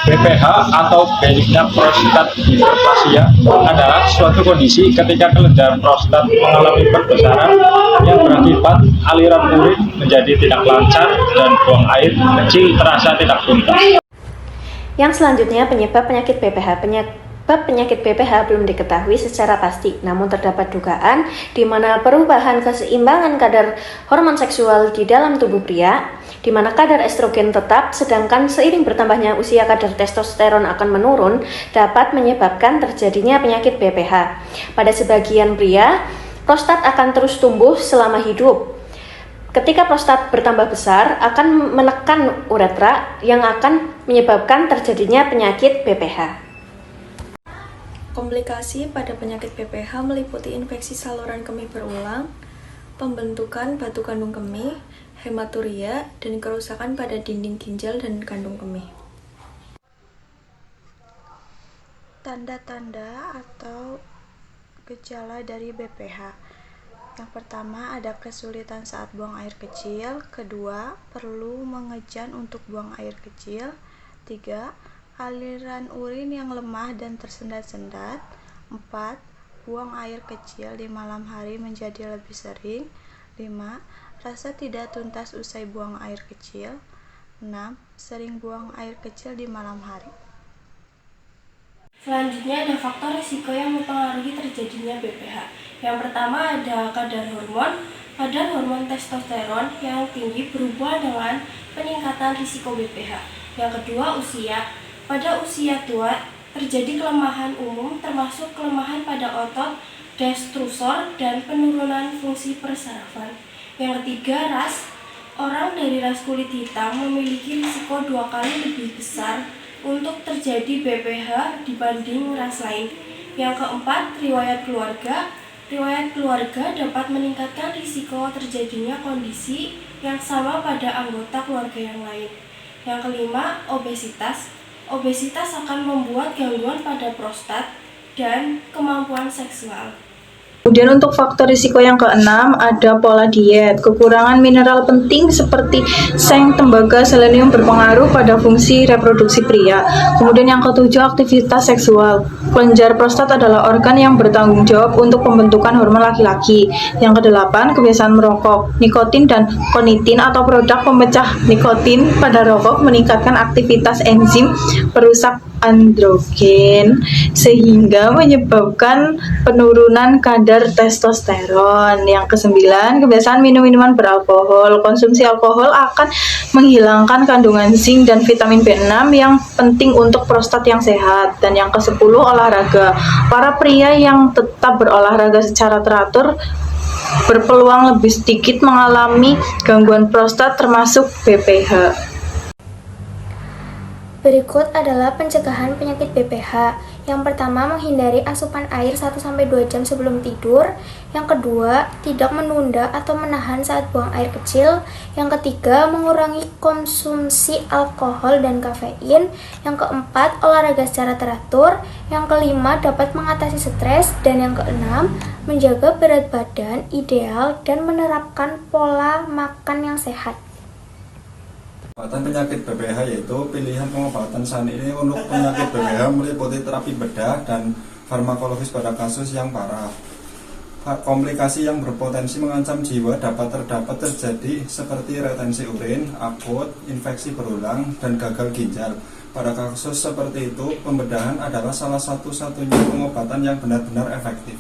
BPH atau benigna prostat hiperplasia adalah suatu kondisi ketika kelenjar prostat mengalami perbesaran yang berakibat aliran urin menjadi tidak lancar dan buang air kecil terasa tidak tuntas. Yang selanjutnya, penyebab penyakit BPH. Penyebab penyakit BPH belum diketahui secara pasti, namun terdapat dugaan di mana perubahan keseimbangan kadar hormon seksual di dalam tubuh pria, di mana kadar estrogen tetap, sedangkan seiring bertambahnya usia kadar testosteron akan menurun, dapat menyebabkan terjadinya penyakit BPH. Pada sebagian pria, prostat akan terus tumbuh selama hidup. Ketika prostat bertambah besar, akan menekan uretra yang akan menyebabkan terjadinya penyakit BPH. Komplikasi pada penyakit BPH meliputi infeksi saluran kemih berulang, pembentukan batu kandung kemih, hematuria, dan kerusakan pada dinding ginjal dan kandung kemih. Tanda-tanda atau gejala dari BPH. Yang pertama, ada kesulitan saat buang air kecil. Kedua, perlu mengejan untuk buang air kecil. 3. Aliran urin yang lemah dan tersendat-sendat. 4. Buang air kecil di malam hari menjadi lebih sering. 5. Rasa tidak tuntas usai buang air kecil. 6. Sering buang air kecil di malam hari. Selanjutnya ada faktor risiko yang mempengaruhi terjadinya BPH. Yang pertama ada kadar hormon. Kadar hormon testosteron yang tinggi berhubungan dengan peningkatan risiko BPH. Yang kedua, usia. Pada usia tua terjadi kelemahan umum termasuk kelemahan pada otot, destrusor, dan penurunan fungsi persarafan. Yang ketiga, ras. Orang dari ras kulit hitam memiliki risiko 2 kali lebih besar untuk terjadi BPH dibanding ras lain. Yang keempat, riwayat keluarga. Riwayat keluarga dapat meningkatkan risiko terjadinya kondisi yang sama pada anggota keluarga yang lain. Yang kelima, obesitas. Obesitas akan membuat gangguan pada prostat dan kemampuan seksual. Kemudian untuk faktor risiko yang keenam ada pola diet. Kekurangan mineral penting seperti seng, tembaga, selenium berpengaruh pada fungsi reproduksi pria. Kemudian yang ketujuh, aktivitas seksual. Kelenjar prostat adalah organ yang bertanggung jawab untuk pembentukan hormon laki-laki. Yang kedelapan, kebiasaan merokok. Nikotin dan konitin atau produk pemecah nikotin pada rokok meningkatkan aktivitas enzim perusak androgen sehingga menyebabkan penurunan kadar testosteron. Yang kesembilan, kebiasaan minum minuman beralkohol. Konsumsi alkohol akan menghilangkan kandungan zinc dan vitamin B6 yang penting untuk prostat yang sehat. Dan yang kesepuluh, olahraga. Para pria yang tetap berolahraga secara teratur berpeluang lebih sedikit mengalami gangguan prostat termasuk BPH. Berikut adalah pencegahan penyakit BPH. Yang pertama, menghindari asupan air 1-2 jam sebelum tidur. Yang kedua, tidak menunda atau menahan saat buang air kecil. Yang ketiga, mengurangi konsumsi alkohol dan kafein. Yang keempat, olahraga secara teratur. Yang kelima, dapat mengatasi stres. Dan yang keenam, menjaga berat badan ideal dan menerapkan pola makan yang sehat. Pengobatan penyakit BPH yaitu pilihan pengobatan saat ini untuk penyakit BPH meliputi terapi bedah dan farmakologis pada kasus yang parah. Komplikasi yang berpotensi mengancam jiwa dapat terjadi seperti retensi urin, akut, infeksi berulang, dan gagal ginjal. Pada kasus seperti itu, pembedahan adalah salah satu-satunya pengobatan yang benar-benar efektif.